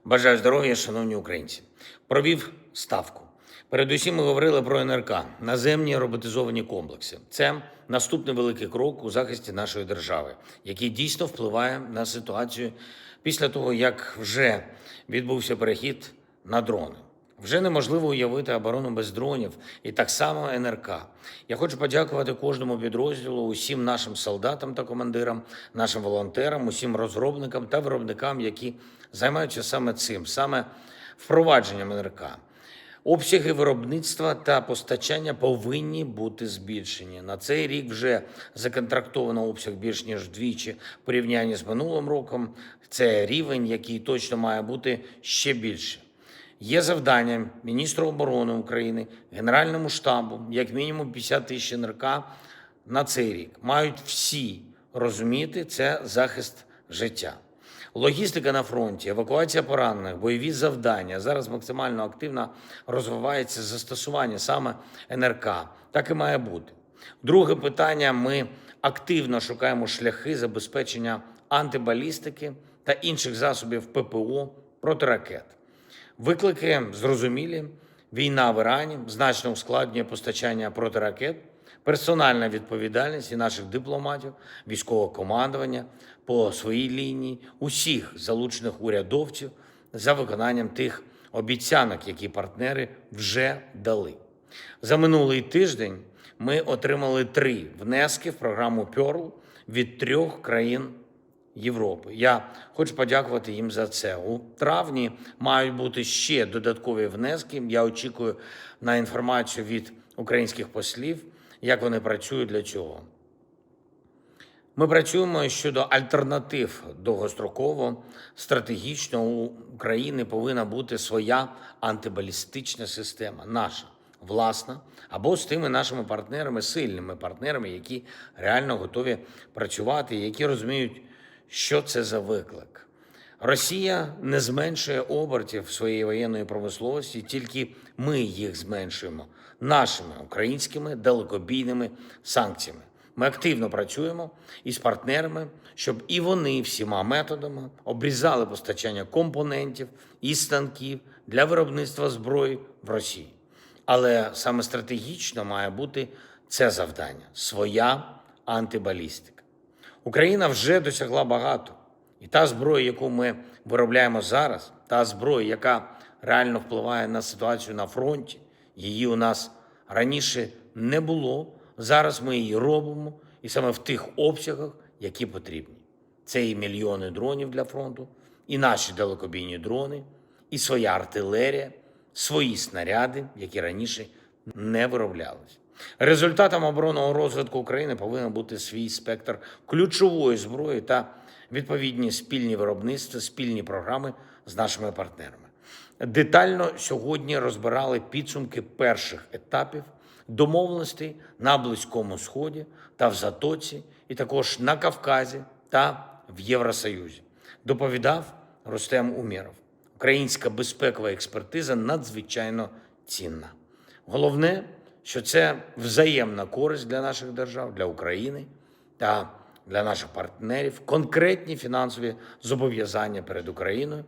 Бажаю здоров'я, шановні українці. Провів ставку. Передусім ми говорили про НРК, наземні роботизовані комплекси. Це наступний великий крок у захисті нашої держави, який дійсно впливає на ситуацію після того, як вже відбувся перехід на дрони. Вже неможливо уявити оборону без дронів, і так само НРК. Я хочу подякувати кожному підрозділу, усім нашим солдатам та командирам, нашим волонтерам, усім розробникам та виробникам, які займаються саме цим, саме впровадженням НРК. Обсяги виробництва та постачання повинні бути збільшені. На цей рік вже законтрактовано обсяг більш ніж вдвічі в порівнянні з минулим роком. Це рівень, який точно має бути ще більше. Є завдання міністру оборони України, Генеральному штабу, як мінімум 50 тисяч НРК на цей рік. Мають всі розуміти, це захист життя. Логістика на фронті, евакуація поранених, бойові завдання. Зараз максимально активно розвивається застосування саме НРК. Так і має бути. Друге питання. Ми активно шукаємо шляхи забезпечення антибалістики та інших засобів ППО проти ракет. Виклики зрозумілі. Війна в Ірані значно ускладнює постачання протиракет, персональна відповідальність і наших дипломатів, військового командування по своїй лінії, усіх залучених урядовців за виконанням тих обіцянок, які партнери вже дали. За минулий тиждень ми отримали 3 внески в програму Pearl від 3 країн Європи. Я хочу подякувати їм за це. У травні мають бути ще додаткові внески. Я очікую на інформацію від українських послів, як вони працюють для цього. Ми працюємо щодо альтернатив довгостроково. Стратегічно у України повинна бути своя антибалістична система, наша, власна, або з тими нашими партнерами, сильними партнерами, які реально готові працювати, які розуміють, що це за виклик. Росія не зменшує обертів своєї воєнної промисловості, тільки ми їх зменшуємо нашими українськими далекобійними санкціями. Ми активно працюємо із партнерами, щоб і вони всіма методами обрізали постачання компонентів і станків для виробництва зброї в Росії. Але саме стратегічно має бути це завдання – своя антибалістика. Україна вже досягла багато. І та зброя, яку ми виробляємо зараз, та зброя, яка реально впливає на ситуацію на фронті, її у нас раніше не було. Зараз ми її робимо, і саме в тих обсягах, які потрібні. Це і мільйони дронів для фронту, і наші далекобійні дрони, і своя артилерія, свої снаряди, які раніше не вироблялись. Результатом оборонного розвитку України повинен бути свій спектр ключової зброї та відповідні спільні виробництва, спільні програми з нашими партнерами. Детально сьогодні розбирали підсумки перших етапів домовленостей на Близькому Сході та в Затоці, і також на Кавказі та в Євросоюзі. Доповідав Рустем Умєров. Українська безпекова експертиза надзвичайно цінна. Головне, що це взаємна користь для наших держав, для України та для наших партнерів, конкретні фінансові зобов'язання перед Україною.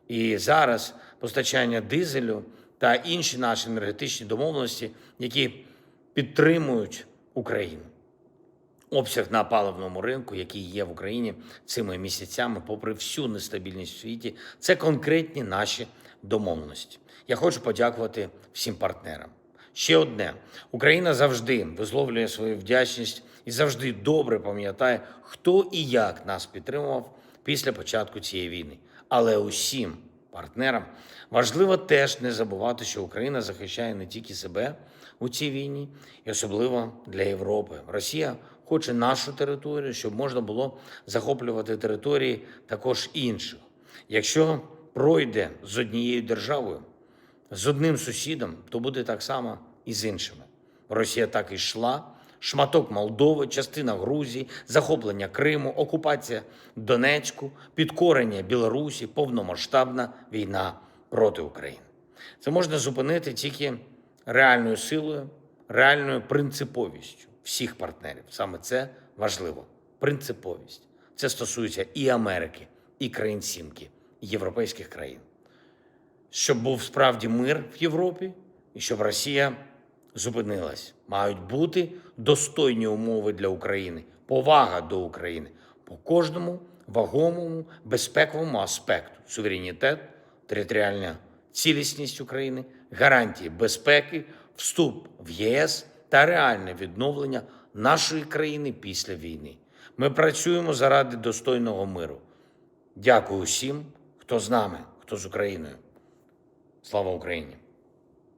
І зараз постачання дизелю та інші наші енергетичні домовленості, які підтримують Україну. Обсяг на паливному ринку, який є в Україні цими місяцями, попри всю нестабільність у світі, це конкретні наші домовленості. Я хочу подякувати всім партнерам. Ще одне. Україна завжди висловлює свою вдячність і завжди добре пам'ятає, хто і як нас підтримував після початку цієї війни. Але усім партнерам важливо теж не забувати, що Україна захищає не тільки себе у цій війні, і особливо для Європи. Росія хоче нашу територію, щоб можна було захоплювати території також інших. Якщо пройде з однією державою, з одним сусідом, то буде так само і з іншими. Росія так і йшла. Шматок Молдови, частина Грузії, захоплення Криму, окупація Донецьку, підкорення Білорусі, повномасштабна війна проти України. Це можна зупинити тільки реальною силою, реальною принциповістю всіх партнерів. Саме це важливо – принциповість. Це стосується і Америки, і країн Сімки, і європейських країн. щоб був справді мир в Європі і щоб Росія зупинилась. Мають бути достойні умови для України, повага до України по кожному вагомому безпековому аспекту: суверенітет, територіальна цілісність України, гарантії безпеки, вступ в ЄС та реальне відновлення нашої країни після війни. Ми працюємо заради достойного миру. Дякую всім, хто з нами, хто з Україною. Слава Україні!